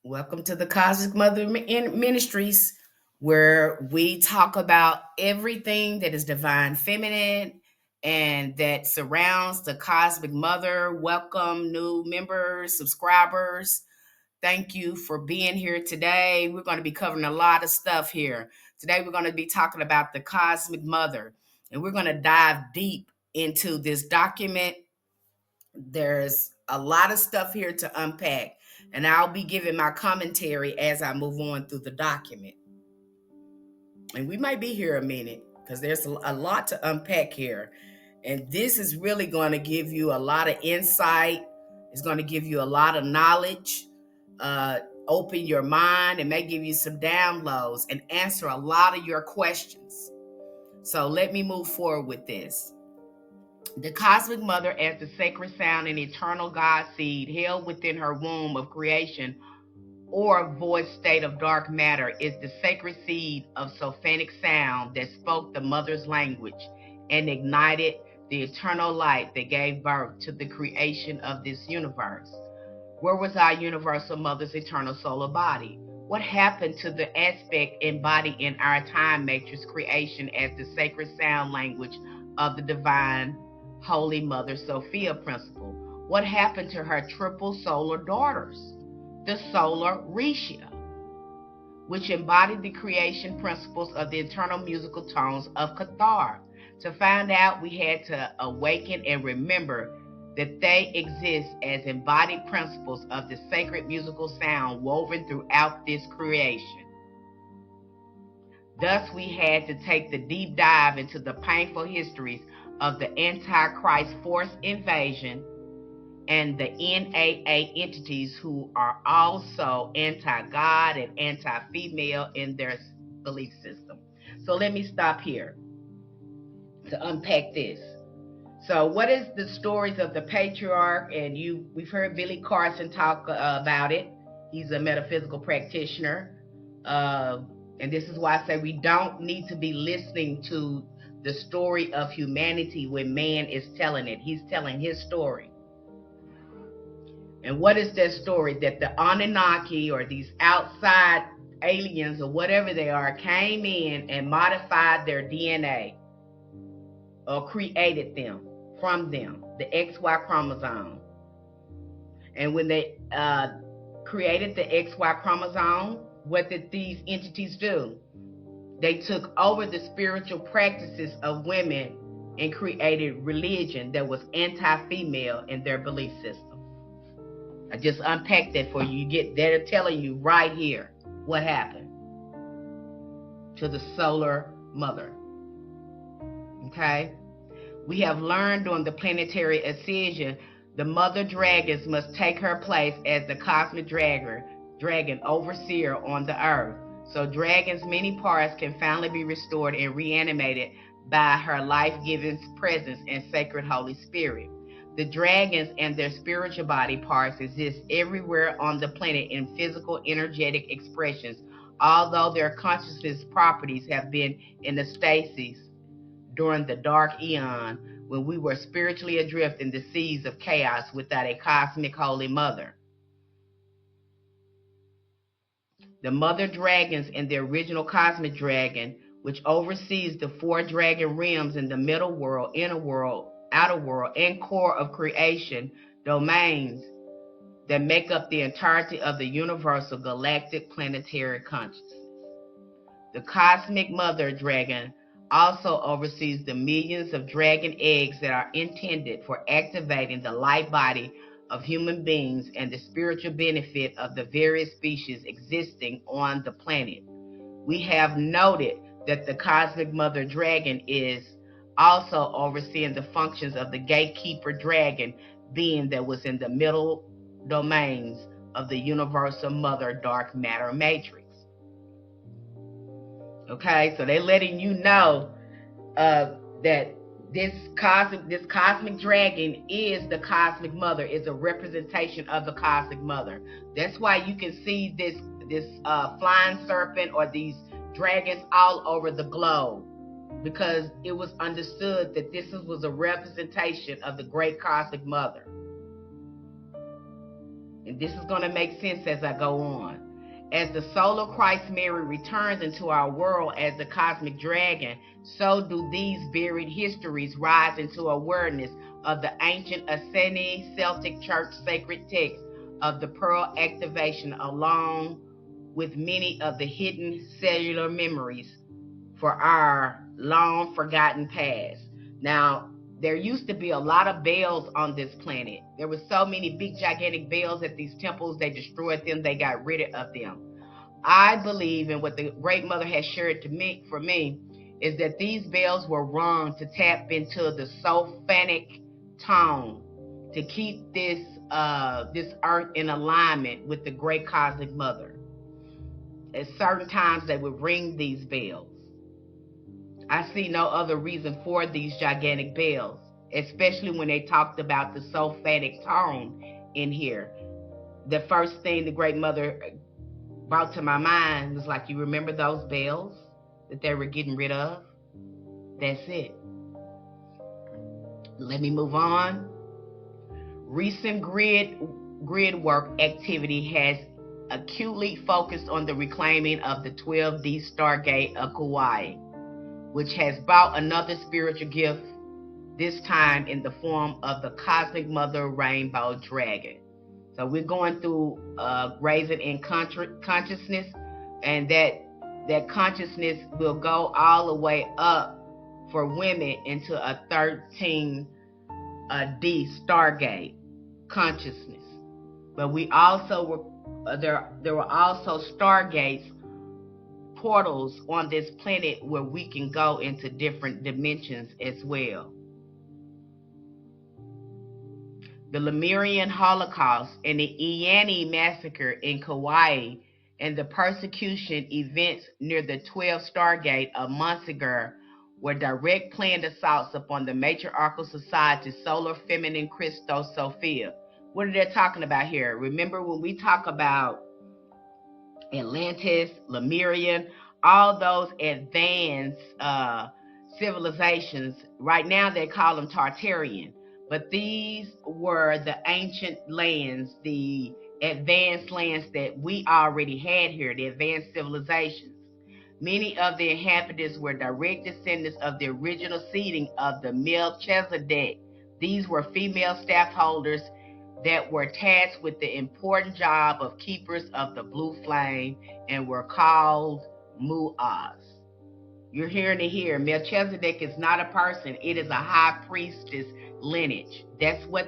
Welcome to the Cosmic Mother Ministries, where we talk about everything that is divine feminine and that surrounds the Cosmic Mother. Welcome, new members, subscribers. Thank you for being here today. We're going to be covering a lot of stuff here. Today, we're going to be talking about the Cosmic Mother, and we're going to dive deep into this document. There's a lot of stuff here to unpack, and I'll be giving my commentary as I move on through the document. And we might be here a minute because there's a lot to unpack here. And this is really going to give you a lot of insight. It's going to give you a lot of knowledge, open your mind, and may give you some downloads and answer a lot of your questions. So let me move forward with this. The Cosmic Mother, as the sacred sound and eternal God seed held within her womb of creation or void state of dark matter, is the sacred seed of sophonic sound that spoke the mother's language and ignited the eternal light that gave birth to the creation of this universe. Where was our universal mother's eternal solar body? What happened to the aspect embodied in our time matrix creation as the sacred sound language of the divine Holy Mother Sophia principle? What happened to her triple solar daughters, the Solar Risha, which embodied the creation principles of the eternal musical tones of Cathar? To find out, we had to awaken and remember that they exist as embodied principles of the sacred musical sound woven throughout this creation. Thus, we had to take the deep dive into the painful histories of the Antichrist forced invasion and the NAA entities who are also anti-God and anti-female in their belief system. So let me stop here to unpack this. So what is the stories of the patriarch? And we've heard Billy Carson talk about it. He's a metaphysical practitioner. And this is why I say we don't need to be listening to the story of humanity when man is telling it. He's telling his story. And what is that story? That the Anunnaki or these outside aliens or whatever they are came in and modified their DNA or created them from them, the XY chromosome. And when they created the XY chromosome, what did these entities do? They took over the spiritual practices of women and created religion that was anti-female in their belief system. I just unpacked that for you. They're telling you right here what happened to the solar mother. Okay? We have learned during the planetary ascension, the mother dragons must take her place as the cosmic dragon overseer on the earth. So dragons' many parts can finally be restored and reanimated by her life-giving presence and sacred Holy Spirit. The dragons and their spiritual body parts exist everywhere on the planet in physical, energetic expressions, although their consciousness properties have been in a stasis during the dark eon when we were spiritually adrift in the seas of chaos without a cosmic holy mother. The mother dragons and the original cosmic dragon, which oversees the four dragon realms in the middle world, inner world, outer world, and core of creation domains that make up the entirety of the universal galactic planetary consciousness. The cosmic mother dragon also oversees the millions of dragon eggs that are intended for activating the light body of human beings and the spiritual benefit of the various species existing on the planet. We have noted that the cosmic mother dragon is also overseeing the functions of the gatekeeper dragon being that was in the middle domains of the universal mother dark matter matrix. Okay, so they're letting you know that this cosmic dragon is the cosmic mother, is a representation of the cosmic mother. That's why you can see this flying serpent or these dragons all over the globe, because it was understood that this was a representation of the great cosmic mother. And this is going to make sense as I go on. As the solar Christ Mary returns into our world as the cosmic dragon, so do these buried histories rise into awareness of the ancient ascending Celtic church sacred text of the pearl activation, along with many of the hidden cellular memories for our long forgotten past. Now, there used to be a lot of bells on this planet. There were so many big gigantic bells at these temples. They destroyed them. They got rid of them. I believe in what the Great Mother has shared to me, for me, is that these bells were rung to tap into the sophonic tone, to keep this earth in alignment with the Great Cosmic Mother. At certain times, they would ring these bells. I see no other reason for these gigantic bells, especially when they talked about the sophonic tone in here. The first thing the Great Mother brought to my mind was like, you remember those bells that they were getting rid of? That's it. Let me move on. Recent grid work activity has acutely focused on the reclaiming of the 12D Stargate of Kauai, which has brought another spiritual gift, this time in the form of the Cosmic Mother Rainbow Dragon. So we're going through raising in consciousness, and that consciousness will go all the way up for women into a 13D Stargate consciousness. But we also were there were also Stargates, portals on this planet where we can go into different dimensions as well. The Lemurian Holocaust and the Iani massacre in Kauai and the persecution events near the 12 Stargate of Monsignor were direct planned assaults upon the matriarchal society Solar Feminine Christo Sophia. What are they talking about here? Remember when we talk about Atlantis, Lemurian, all those advanced civilizations, right now they call them Tartarian, but these were the ancient lands, the advanced lands that we already had here, the advanced civilizations. Many of the inhabitants were direct descendants of the original seeding of the Melchizedek. These were female staffholders that were tasked with the important job of keepers of the blue flame and were called Mu'az. You're hearing it here. Melchizedek is not a person. It is a high priestess lineage. That's what